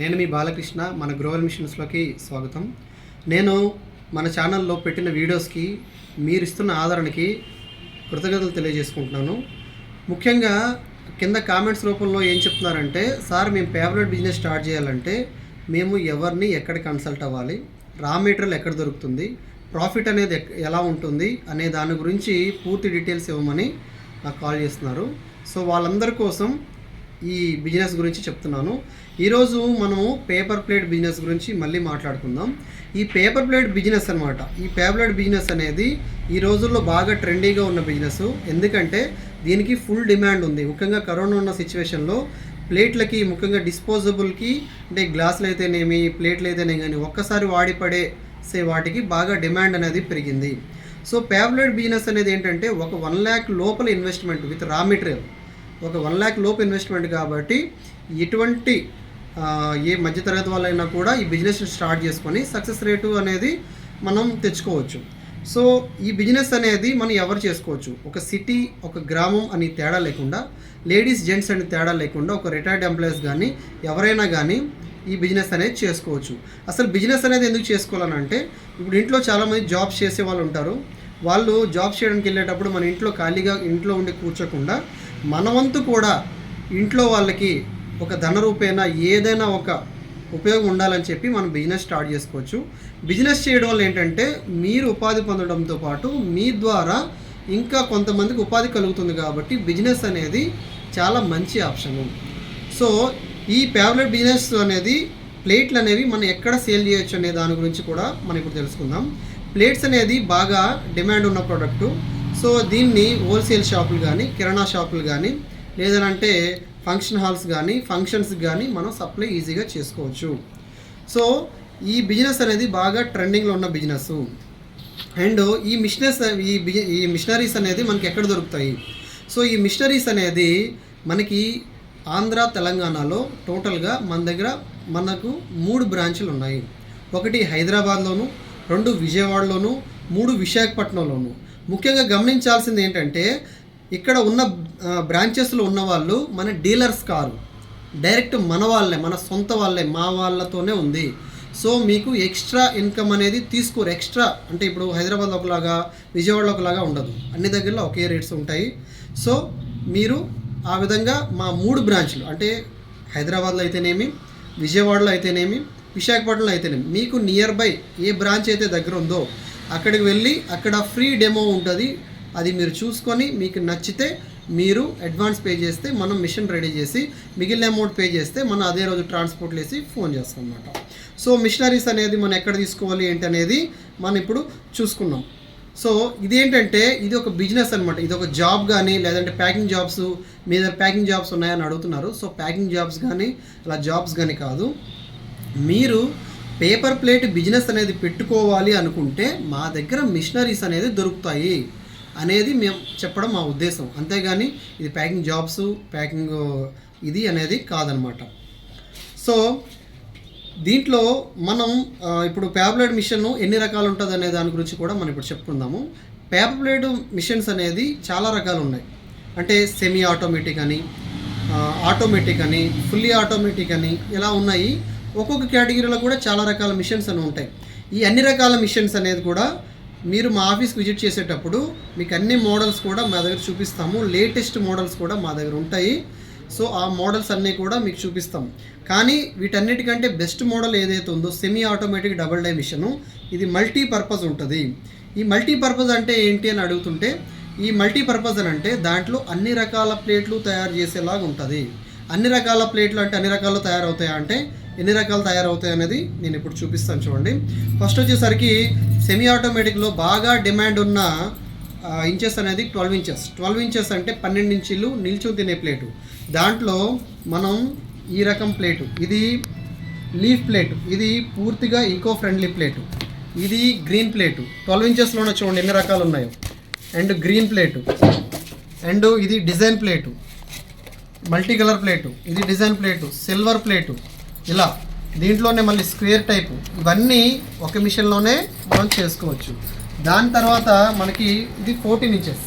నేను మీ బాలకృష్ణ. మన గ్రోవర్ మిషన్స్లోకి స్వాగతం. నేను మన ఛానల్లో పెట్టిన వీడియోస్కి మీరు ఇస్తున్న ఆదరణకి కృతజ్ఞతలు తెలియజేసుకుంటున్నాను. ముఖ్యంగా కింద కామెంట్స్ రూపంలో ఏం చెప్తున్నారంటే, సార్ మేము పేపర్ బిజినెస్ స్టార్ట్ చేయాలంటే మేము ఎవరిని ఎక్కడ కన్సల్ట్ అవ్వాలి, రా మెటీరియల్ ఎక్కడ దొరుకుతుంది, ప్రాఫిట్ అనేది ఎలా ఉంటుంది అనే దాని గురించి పూర్తి డీటెయిల్స్ ఇవ్వమని నాకు కాల్ చేస్తున్నారు. సో వాళ్ళందరి కోసం ఈ బిజినెస్ గురించి చెప్తున్నాను. ఈరోజు మనము పేపర్ ప్లేట్ బిజినెస్ గురించి మళ్ళీ మాట్లాడుకుందాం. ఈ పేపర్ ప్లేట్ బిజినెస్ అనమాట, ఈ పేపర్ ప్లేట్ బిజినెస్ అనేది ఈ రోజుల్లో బాగా ట్రెండీగా ఉన్న బిజినెస్. ఎందుకంటే దీనికి ఫుల్ డిమాండ్ ఉంది. ముఖ్యంగా కరోనా ఉన్న సిచ్యువేషన్లో ప్లేట్లకి, ముఖ్యంగా డిస్పోజబుల్కి, అంటే గ్లాసులు అయితేనేమి, ప్లేట్లు అయితేనే కానీ ఒక్కసారి వాడి పడేసే వాటికి బాగా డిమాండ్ అనేది పెరిగింది. సో పేపర్ ప్లేట్ బిజినెస్ అనేది ఏంటంటే ఒక 1 lakh లోపల ఇన్వెస్ట్మెంట్ విత్ రా మెటీరియల్, ఒక 1 lakh లోపు ఇన్వెస్ట్మెంట్. కాబట్టి ఎటువంటి ఏ మధ్యతరగతి వాళ్ళైనా కూడా ఈ బిజినెస్ స్టార్ట్ చేసుకొని సక్సెస్ రేటు అనేది మనం తెచ్చుకోవచ్చు. సో ఈ బిజినెస్ అనేది మనం ఎవరు చేసుకోవచ్చు, ఒక సిటీ, ఒక గ్రామం అని తేడా లేకుండా, లేడీస్ జెంట్స్ అని తేడా లేకుండా, ఒక రిటైర్డ్ ఎంప్లాయీస్ కానీ ఎవరైనా కానీ ఈ బిజినెస్ అనేది చేసుకోవచ్చు. అసలు బిజినెస్ అనేది ఎందుకు చేసుకోవాలనంటే, ఇప్పుడు ఇంట్లో చాలామంది జాబ్స్ చేసే వాళ్ళు ఉంటారు. వాళ్ళు జాబ్స్ చేయడానికి వెళ్ళేటప్పుడు మన ఇంట్లో ఖాళీగా ఇంట్లో ఉండి కూర్చోకుండా మన వంతు కూడా ఇంట్లో వాళ్ళకి ఒక ధన రూపేణ ఏదైనా ఒక ఉపయోగం ఉండాలని చెప్పి మనం బిజినెస్ స్టార్ట్ చేసుకోవచ్చు. బిజినెస్ చేయడం వల్ల ఏంటంటే మీరు ఉపాధి పొందడంతో పాటు మీ ద్వారా ఇంకా కొంతమందికి ఉపాధి కలుగుతుంది. కాబట్టి బిజినెస్ అనేది చాలా మంచి ఆప్షను. సో ఈ పేపర్ బిజినెస్ అనేది, ప్లేట్లు అనేవి మనం ఎక్కడ సేల్ చేయొచ్చు అనే దాని గురించి కూడా మనం ఇప్పుడు తెలుసుకుందాం. ప్లేట్స్ అనేది బాగా డిమాండ్ ఉన్న ప్రోడక్టు. సో దీన్ని హోల్సేల్ షాపులు కానీ, కిరాణా షాపులు కానీ, లేదంటే ఫంక్షన్ హాల్స్ కానీ, ఫంక్షన్స్కి కానీ మనం సప్లై ఈజీగా చేసుకోవచ్చు. సో ఈ బిజినెస్ అనేది బాగా ట్రెండింగ్లో ఉన్న బిజినెస్. అండ్ ఈ మిషనరీస్ అనేది మనకి ఎక్కడ దొరుకుతాయి? సో ఈ మిషనరీస్ అనేది మనకి ఆంధ్ర, తెలంగాణలో టోటల్గా మనకు 3 బ్రాంచులు ఉన్నాయి. 1 హైదరాబాద్లోను, 2 విజయవాడలోను, 3 విశాఖపట్నంలోను. ముఖ్యంగా గమనించాల్సింది ఏంటంటే, ఇక్కడ ఉన్న బ్రాంచెస్లో ఉన్న వాళ్ళు మన డీలర్స్ కారు, డైరెక్ట్ మన వాళ్ళే, మన సొంత వాళ్ళే, మా వాళ్ళతోనే ఉంది. సో మీకు ఎక్స్ట్రా ఇన్కమ్ అనేది తీసుకోరు. ఎక్స్ట్రా అంటే ఇప్పుడు హైదరాబాద్లో ఒకలాగా, విజయవాడలో ఒకలాగా ఉండదు. అన్ని దగ్గరలో ఒకే రేట్స్ ఉంటాయి. సో మీరు ఆ విధంగా మా 3 బ్రాంచ్లు, అంటే హైదరాబాద్లో అయితేనేమి, విజయవాడలో అయితేనేమి, విశాఖపట్నంలో అయితేనేమి, మీకు నియర్ బై ఏ బ్రాంచ్ అయితే దగ్గర ఉందో అక్కడికి వెళ్ళి అక్కడ ఫ్రీ డెమో ఉంటుంది. అది మీరు చూసుకొని మీకు నచ్చితే మీరు అడ్వాన్స్ పే చేస్తే మనం మిషన్ రెడీ చేసి మిగిలిన అమౌంట్ పే చేస్తే మనం అదే రోజు ట్రాన్స్పోర్ట్ వేసి ఫోన్ చేస్తాం అన్నమాట. సో మిషనరీస్ అనేది మనం ఎక్కడ తీసుకోవాలి ఏంటి అనేది మనం ఇప్పుడు చూసుకున్నాం. సో ఇదేంటంటే ఇది ఒక బిజినెస్ అనమాట. ఇది ఒక జాబ్ కానీ, లేదంటే ప్యాకింగ్ జాబ్స్, మీ దగ్గర ప్యాకింగ్ జాబ్స్ ఉన్నాయని అడుగుతున్నారు. సో ప్యాకింగ్ జాబ్స్ కానీ అలా జాబ్స్ కానీ కాదు. మీరు పేపర్ ప్లేట్ బిజినెస్ అనేది పెట్టుకోవాలి అనుకుంటే మా దగ్గర మిషనరీస్ అనేది దొరుకుతాయి అనేది మేము చెప్పడం మా ఉద్దేశం. అంతేగాని ఇది ప్యాకింగ్ జాబ్స్, ప్యాకింగ్ ఇది అనేది కాదనమాట. సో దీంట్లో మనం ఇప్పుడు పేపర్ ప్లేట్ మిషన్ ఎన్ని రకాలు ఉంటుంది అనే దాని గురించి కూడా మనం ఇప్పుడు చెప్పుకుందాము. పేపర్ ప్లేట్ మిషన్స్ అనేది చాలా రకాలు ఉన్నాయి. అంటే సెమీ ఆటోమేటిక్ అని, ఆటోమేటిక్ అని, ఫుల్లీ ఆటోమేటిక్ అని ఇలా ఉన్నాయి. ఒక్కొక్క కేటగిరీలో కూడా చాలా రకాల మిషన్స్ అని ఉంటాయి. ఈ అన్ని రకాల మిషన్స్ అనేది కూడా మీరు మా ఆఫీస్కి విజిట్ చేసేటప్పుడు మీకు అన్ని మోడల్స్ కూడా మా దగ్గర చూపిస్తాము. లేటెస్ట్ మోడల్స్ కూడా మా దగ్గర ఉంటాయి. సో ఆ మోడల్స్ అన్నీ కూడా మీకు చూపిస్తాం. కానీ వీటన్నిటికంటే బెస్ట్ మోడల్ ఏదైతే ఉందో semi automatic double die machine, ఇది మల్టీపర్పస్ ఉంటుంది. ఈ మల్టీపర్పస్ అంటే ఏంటి అని అడుగుతుంటే, ఈ మల్టీపర్పస్ అని అంటే దాంట్లో అన్ని రకాల ప్లేట్లు తయారు చేసేలాగా ఉంటుంది. అన్ని రకాల ప్లేట్లు అంటే అన్ని రకాలు తయారవుతాయా అంటే ఎన్ని రకాలు తయారవుతాయి అనేది నేను ఇప్పుడు చూపిస్తాను. చూడండి. ఫస్ట్ వచ్చేసరికి సెమీ ఆటోమేటిక్లో బాగా డిమాండ్ ఉన్న ఇంచెస్ అనేది 12 ఇంచెస్. 12 ఇంచెస్ అంటే 12 ఇంచీలు నిల్చుని తినే ప్లేటు. దాంట్లో మనం ఈ రకం ప్లేటు, ఇది లీఫ్ ప్లేటు, ఇది పూర్తిగా ఈకో ఫ్రెండ్లీ ప్లేటు, ఇది గ్రీన్ ప్లేటు. 12 ఇంచెస్లోనే చూడండి ఎన్ని రకాలు ఉన్నాయో. అండ్ గ్రీన్ ప్లేటు, అండ్ ఇది design plate, multi colour plate, ఇది డిజైన్ ప్లేటు, సిల్వర్ ప్లేటు, ఇలా దీంట్లోనే మళ్ళీ స్క్వేర్ టైపు. ఇవన్నీ ఒక మిషన్లోనే మనం చేసుకోవచ్చు. దాని తర్వాత మనకి ఇది 14 ఇంచెస్,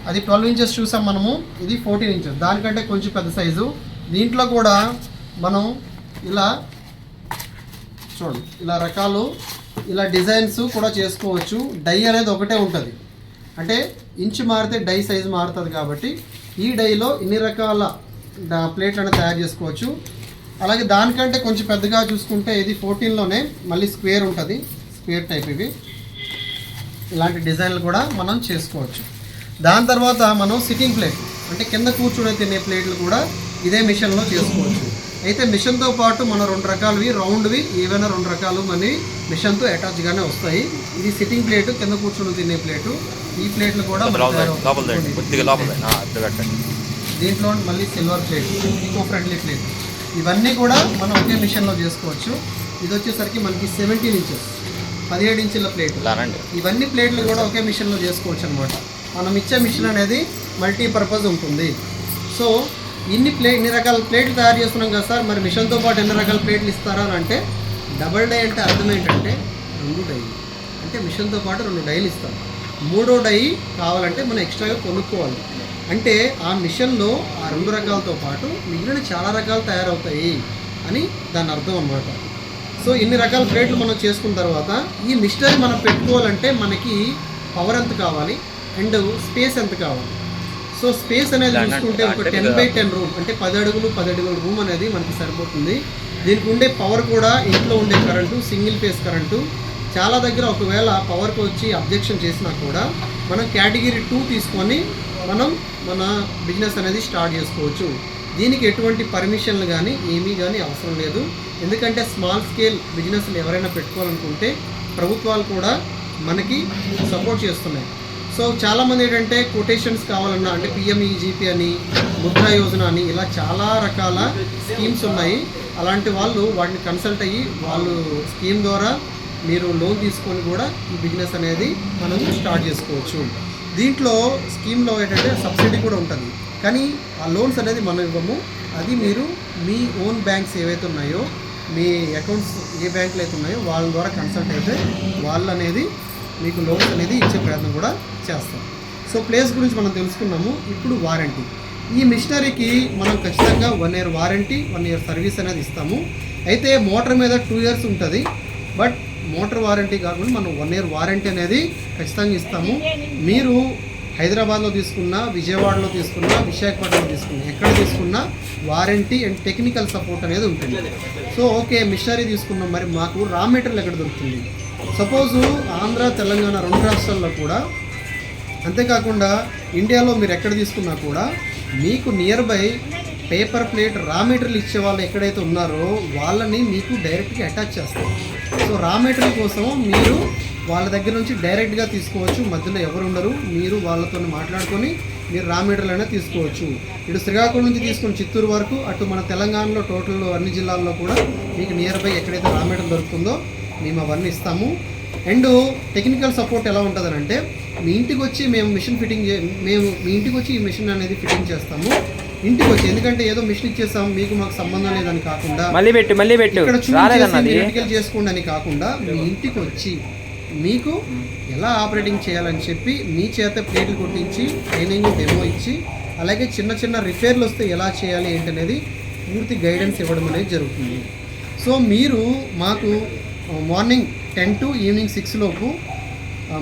అది 12 ఇంచెస్ చూసాం మనము, ఇది 14 ఇంచెస్, దానికంటే కొంచెం పెద్ద సైజు. దీంట్లో కూడా మనం ఇలా చూడండి, ఇలా రకాలు, ఇలా డిజైన్స్ కూడా చేసుకోవచ్చు. డై అనేది ఒకటే ఉంటుంది, అంటే ఇంచు మారితే డై సైజు మారుతుంది కాబట్టి ఈ డైలో ఇన్ని రకాల ప్లేట్లు అనేది తయారు చేసుకోవచ్చు. అలాగే దానికంటే కొంచెం పెద్దగా చూసుకుంటే ఇది 14లోనే మళ్ళీ స్క్వేర్ ఉంటుంది, స్క్వేర్ టైప్ ఇవి. ఇలాంటి డిజైన్లు కూడా మనం చేసుకోవచ్చు. దాని తర్వాత మనం సిట్టింగ్ ప్లేట్ అంటే కింద కూర్చుని తినే ప్లేట్లు కూడా ఇదే మిషన్లో చేసుకోవచ్చు. అయితే మిషన్తో పాటు మన 2 రకాలవి రౌండ్వి ఏవైనా 2 రకాలు మన మిషన్తో అటాచ్గానే వస్తాయి. ఇది సిట్టింగ్ ప్లేటు, కింద కూర్చుని తినే ప్లేటు. ఈ ప్లేట్లు కూడా దీంట్లో మళ్ళీ silver plate, eco friendly plate, ఇవన్నీ కూడా మనం ఒకే మిషన్లో చేసుకోవచ్చు. ఇది వచ్చేసరికి మనకి 17 ఇంచెస్ 17 ఇంచుల ప్లేట్. ఇవన్నీ ప్లేట్లు కూడా ఒకే మిషన్లో చేసుకోవచ్చు అనమాట. మనం ఇచ్చే మిషన్ అనేది మల్టీపర్పస్ ఉంటుంది. సో ఇన్ని రకాల ప్లేట్లు తయారు చేస్తున్నాం కదా సార్, మరి మిషన్తో పాటు ఎన్ని రకాల ప్లేట్లు ఇస్తారా అని అంటే, డబల్ డై అంటే అర్థం ఏంటంటే 2 డై, అంటే మిషన్తో పాటు 2 డైలు ఇస్తాం. 3వ డై కావాలంటే మనం ఎక్స్ట్రాగా కొనుక్కోవాలి. అంటే ఆ మిషన్లో ఆ 2 రకాలతో పాటు మిగిలిన చాలా రకాలు తయారవుతాయి అని దాని అర్థం అన్నమాట. సో ఇన్ని రకాల ప్లేట్లు మనం చేసుకున్న తర్వాత ఈ మిషనరీ మనం పెట్టుకోవాలంటే మనకి పవర్ ఎంత కావాలి అండ్ స్పేస్ ఎంత కావాలి. సో స్పేస్ అనేది చూసుకుంటే ఒక 10x10 రూమ్, అంటే 10 అడుగులు 10 అడుగుల రూమ్ అనేది మనకి సరిపోతుంది. దీనికి ఉండే పవర్ కూడా ఇంట్లో ఉండే కరెంటు సింగిల్ ఫేస్ కరెంటు. చాలా దగ్గర ఒకవేళ పవర్కి వచ్చి అబ్జెక్షన్ చేసినా కూడా మనం కేటగిరీ 2 తీసుకొని మనం మన బిజినెస్ అనేది స్టార్ట్ చేసుకోవచ్చు. దీనికి ఎటువంటి పర్మిషన్లు కానీ ఏమీ కానీ అవసరం లేదు. ఎందుకంటే స్మాల్ స్కేల్ బిజినెస్లు ఎవరైనా పెట్టుకోవాలనుకుంటే ప్రభుత్వాలు కూడా మనకి సపోర్ట్ చేస్తున్నాయి. సో చాలామంది ఏంటంటే కొటేషన్స్ కావాలన్నా, అంటే పిఎంఈజీపీ అని, ముద్రా యోజన అని, ఇలా చాలా రకాల స్కీమ్స్ ఉన్నాయి. అలాంటి వాళ్ళు వాటిని కన్సల్ట్ అయ్యి వాళ్ళు స్కీమ్ ద్వారా మీరు లోన్ తీసుకొని కూడా ఈ బిజినెస్ అనేది మనం స్టార్ట్ చేసుకోవచ్చు. దీంట్లో స్కీమ్లో ఏంటంటే సబ్సిడీ కూడా ఉంటుంది, కానీ ఆ లోన్స్ అనేది మనం ఇవ్వము. అది మీరు మీ ఓన్ బ్యాంక్స్ ఏవైతే ఉన్నాయో, మీ అకౌంట్స్ ఏ బ్యాంకులు అయితే ఉన్నాయో వాళ్ళ ద్వారా కన్సల్ట్ అయితే వాళ్ళు అనేది మీకు లోన్స్ అనేది ఇచ్చే ప్రయత్నం కూడా చేస్తాం. సో ప్లేస్ గురించి మనం తెలుసుకున్నాము. ఇప్పుడు వారంటీ. ఈ మిషనరీకి మనం ఖచ్చితంగా 1 year వారంటీ, 1 year సర్వీస్ అనేది ఇస్తాము. అయితే మోటార్ మీద 2 years ఉంటుంది, బట్ మోటార్ వారంటీ కాకుండా మనం 1 year వారంటీ అనేది ఖచ్చితంగా ఇస్తాము. మీరు హైదరాబాద్లో తీసుకున్నా, విజయవాడలో తీసుకున్నా, విశాఖపట్నంలో తీసుకున్నా, ఎక్కడ తీసుకున్నా వారంటీ అండ్ టెక్నికల్ సపోర్ట్ అనేది ఉంటుంది. సో ఓకే, మిషనరీ తీసుకున్నాం, మరి మాకు రా మెటీరియల్ ఎక్కడ దొరుకుతుంది? సపోజు ఆంధ్ర, తెలంగాణ 2 రాష్ట్రాల్లో కూడా, అంతేకాకుండా ఇండియాలో మీరు ఎక్కడ తీసుకున్నా కూడా మీకు near by paper plate raw material ఇచ్చే వాళ్ళు ఎక్కడైతే ఉన్నారో వాళ్ళని మీకు డైరెక్ట్గా అటాచ్ చేస్తారు. సో రా మెటీరియల్ కోసం మీరు వాళ్ళ దగ్గర నుంచి డైరెక్ట్గా తీసుకోవచ్చు, మధ్యలో ఎవరు ఉండరు. మీరు వాళ్ళతో మాట్లాడుకొని మీరు రా మెటీరియల్ అనేది తీసుకోవచ్చు. ఇటు శ్రీకాకుళం నుంచి తీసుకుని చిత్తూరు వరకు, అటు మన తెలంగాణలో టోటల్ అన్ని జిల్లాల్లో కూడా మీకు నియర్ బై ఎక్కడైతే రా మెటీరియల్ దొరుకుతుందో మేము అవన్నీ ఇస్తాము. అండ్ టెక్నికల్ సపోర్ట్ ఎలా ఉంటుందని అంటే, మీ ఇంటికి వచ్చి మేము మిషన్ ఫిట్టింగ్ మేము మీ ఇంటికి వచ్చి ఈ మిషన్ అనేది ఫిట్టింగ్ చేస్తాము. ఇంటికి వచ్చి, ఎందుకంటే ఏదో మిషన్ ఇచ్చేస్తాం మీకు మాకు సంబంధం లేదని కాకుండా, ఇక్కడ క్రిటికల్ చేసుకోండి అని కాకుండా, మీ ఇంటికి వచ్చి మీకు ఎలా ఆపరేటింగ్ చేయాలని చెప్పి మీ చేత ప్లేట్లు కొట్టించి ట్రైనింగ్ డెమో ఇచ్చి, అలాగే చిన్న చిన్న రిపేర్లు వస్తే ఎలా చేయాలి ఏంటనేది పూర్తి గైడెన్స్ ఇవ్వడం అనేది జరుగుతుంది. సో మీరు మాకు మార్నింగ్ 10 to ఈవినింగ్ 6 లోపు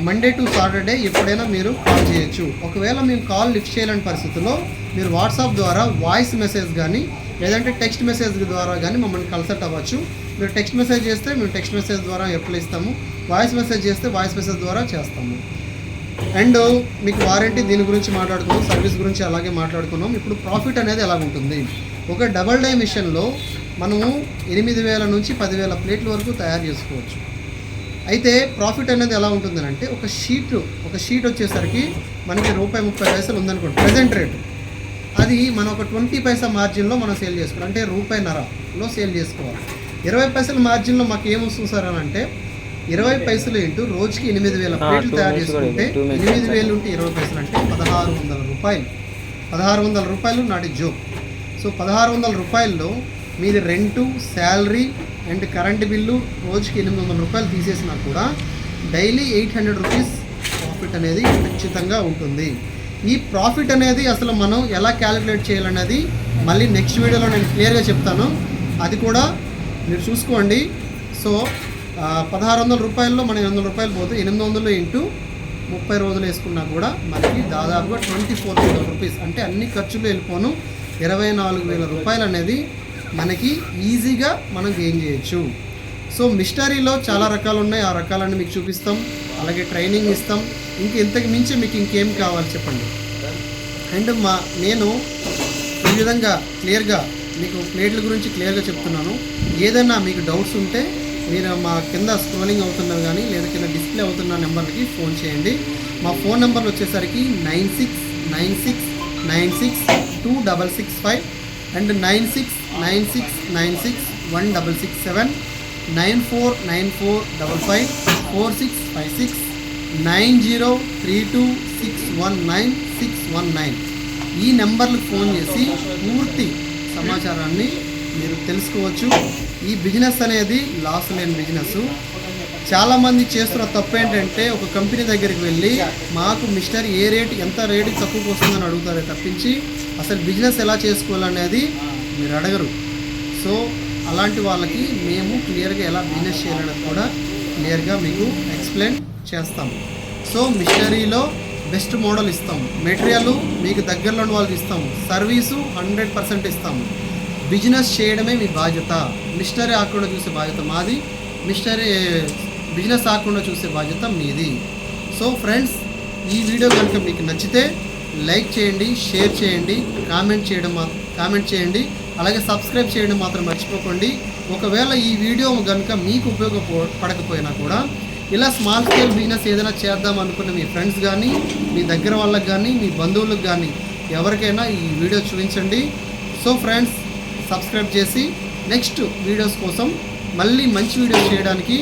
మండే టు సాటర్డే ఎప్పుడైనా మీరు కాల్ చేయొచ్చు. ఒకవేళ మేము కాల్ లిఫ్ట్ చేయలేని పరిస్థితుల్లో మీరు వాట్సాప్ ద్వారా వాయిస్ మెసేజ్ కానీ లేదంటే టెక్స్ట్ మెసేజ్ ద్వారా కానీ మమ్మల్ని కన్సల్ట్ అవ్వచ్చు. మీరు టెక్స్ట్ మెసేజ్ చేస్తే మేము టెక్స్ట్ మెసేజ్ ద్వారా రిప్లై ఇస్తాము, వాయిస్ మెసేజ్ చేస్తే వాయిస్ మెసేజ్ ద్వారా చేస్తాము. అండ్ మీకు వారంటీ దీని గురించి మాట్లాడుకున్నాం, సర్వీస్ గురించి అలాగే మాట్లాడుకున్నాం. ఇప్పుడు ప్రాఫిట్ అనేది ఎలా ఉంటుంది? ఒక డబల్ డై మిషన్లో మనము 8,000 నుంచి 10,000 ప్లేట్ల వరకు తయారు చేసుకోవచ్చు. అయితే ప్రాఫిట్ అనేది ఎలా ఉంటుందని అంటే, ఒక షీట్ వచ్చేసరికి మనకి ₹1.30 ఉందనుకోండి ప్రజెంట్ రేటు, అది మనం ఒక 20 పైసా మార్జిన్లో మనం సేల్ చేసుకోవాలి. అంటే ₹1.50లో సేల్ చేసుకోవాలి. 20 పైసల మార్జిన్లో మాకు ఏమొస్తుంది సార్ అని అంటే, 20 పైసలు ఇంటూ రోజుకి 8,000 ప్లేట్లు తయారు చేసుకుంటే 8,000 ఉంటే 20 పైసలు అంటే ₹1,600. ₹1,600 నాటి జోక్. సో ₹1,600లో మీది rent, salary and current bill రోజుకి ₹800 తీసేసినా కూడా డైలీ ₹800 ప్రాఫిట్ అనేది ఖచ్చితంగా ఉంటుంది. ఈ ప్రాఫిట్ అనేది అసలు మనం ఎలా క్యాలిక్యులేట్ చేయాలనేది మళ్ళీ నెక్స్ట్ వీడియోలో నేను క్లియర్గా చెప్తాను. అది కూడా మీరు చూసుకోండి. సో 1600 రూపాయల్లో మనం 800 రూపాయలు పోతే 800 ఇంటూ 30 రోజులు వేసుకున్నా కూడా మనకి దాదాపుగా 24,000 రూపీస్, అంటే అన్ని ఖర్చులు వెళ్ళిపోను 24,000 రూపాయలు అనేది మనకి ఈజీగా మనం గెయిన్ చేయొచ్చు. సో మిస్టరీలో చాలా రకాలు ఉన్నాయి, ఆ రకాలన్నీ మీకు చూపిస్తాం, అలాగే ట్రైనింగ్ ఇస్తాం. ఇంతకు మించి మీకు ఇంకేం కావాలి చెప్పండి. అండ్ నేను ఈ విధంగా క్లియర్గా మీకు ప్లేట్ల గురించి క్లియర్గా చెప్తున్నాను. ఏదైనా మీకు డౌట్స్ ఉంటే మీరు మా కింద స్క్రోలింగ్ అవుతున్నవి కానీ లేదా కింద డిస్ప్లే అవుతున్న నెంబర్కి ఫోన్ చేయండి. మా ఫోన్ నెంబర్లు వచ్చేసరికి 9696962665 అండ్ 9696961667, 9494554656, 9032619619. ఈ నెంబర్లకు ఫోన్ చేసి పూర్తి సమాచారాన్ని మీరు తెలుసుకోవచ్చు. ఈ బిజినెస్ అనేది లాస్ లేని బిజినెస్. చాలామంది చేస్తున్న తప్పు ఏంటంటే ఒక కంపెనీ దగ్గరికి వెళ్ళి మాకు మిస్టర్ ఏ రేటు ఎంత రేటు తక్కువకు వస్తుందని అడుగుతారే తప్పించి అసలు బిజినెస్ ఎలా చేసుకోవాలనేది మీరు అడగరు. సో అలాంటి వాళ్ళకి మేము క్లియర్గా ఎలా బిజినెస్ చేయాలనేది కూడా క్లియర్గా మీకు ఎక్స్ప్లెయిన్ చేస్తాం. సో మిషనరీలో బెస్ట్ మోడల్ ఇస్తాం, మెటీరియల్ మీకు దగ్గరలోని వాళ్ళకి ఇస్తాము, సర్వీసు 100% ఇస్తాము. బిజినెస్ చేయడమే మీ బాధ్యత. మిషనరీ ఆకుండా చూసే బాధ్యత మాది, మిషనరీ బిజినెస్ ఆకుండా చూసే బాధ్యత మీది. సో ఫ్రెండ్స్, ఈ వీడియో కనుక మీకు నచ్చితే లైక్ చేయండి, షేర్ చేయండి, కామెంట్ చేయండి, అలాగే సబ్స్క్రైబ్ చేయడం మాత్రం మర్చిపోకండి. ఒకవేళ ఈ వీడియో కనుక మీకు ఉపయోగపడకపోయినా కూడా ఇలా స్మాల్ స్కేల్ బిజినెస్ ఏదైనా చేద్దాం అనుకున్న మీ ఫ్రెండ్స్ కానీ, మీ దగ్గర వాళ్ళకి కానీ, మీ బంధువులకు కానీ ఎవరికైనా ఈ వీడియో చూపించండి. సో ఫ్రెండ్స్, సబ్స్క్రైబ్ చేసి నెక్స్ట్ వీడియోస్ కోసం మళ్ళీ మంచి వీడియోస్ చేయడానికి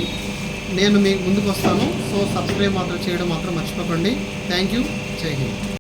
నేను మీకు ముందుకు వస్తాను. సో సబ్స్క్రైబ్ మాత్రం చేయడం మాత్రం మర్చిపోకండి. Thank you. జై హింద్.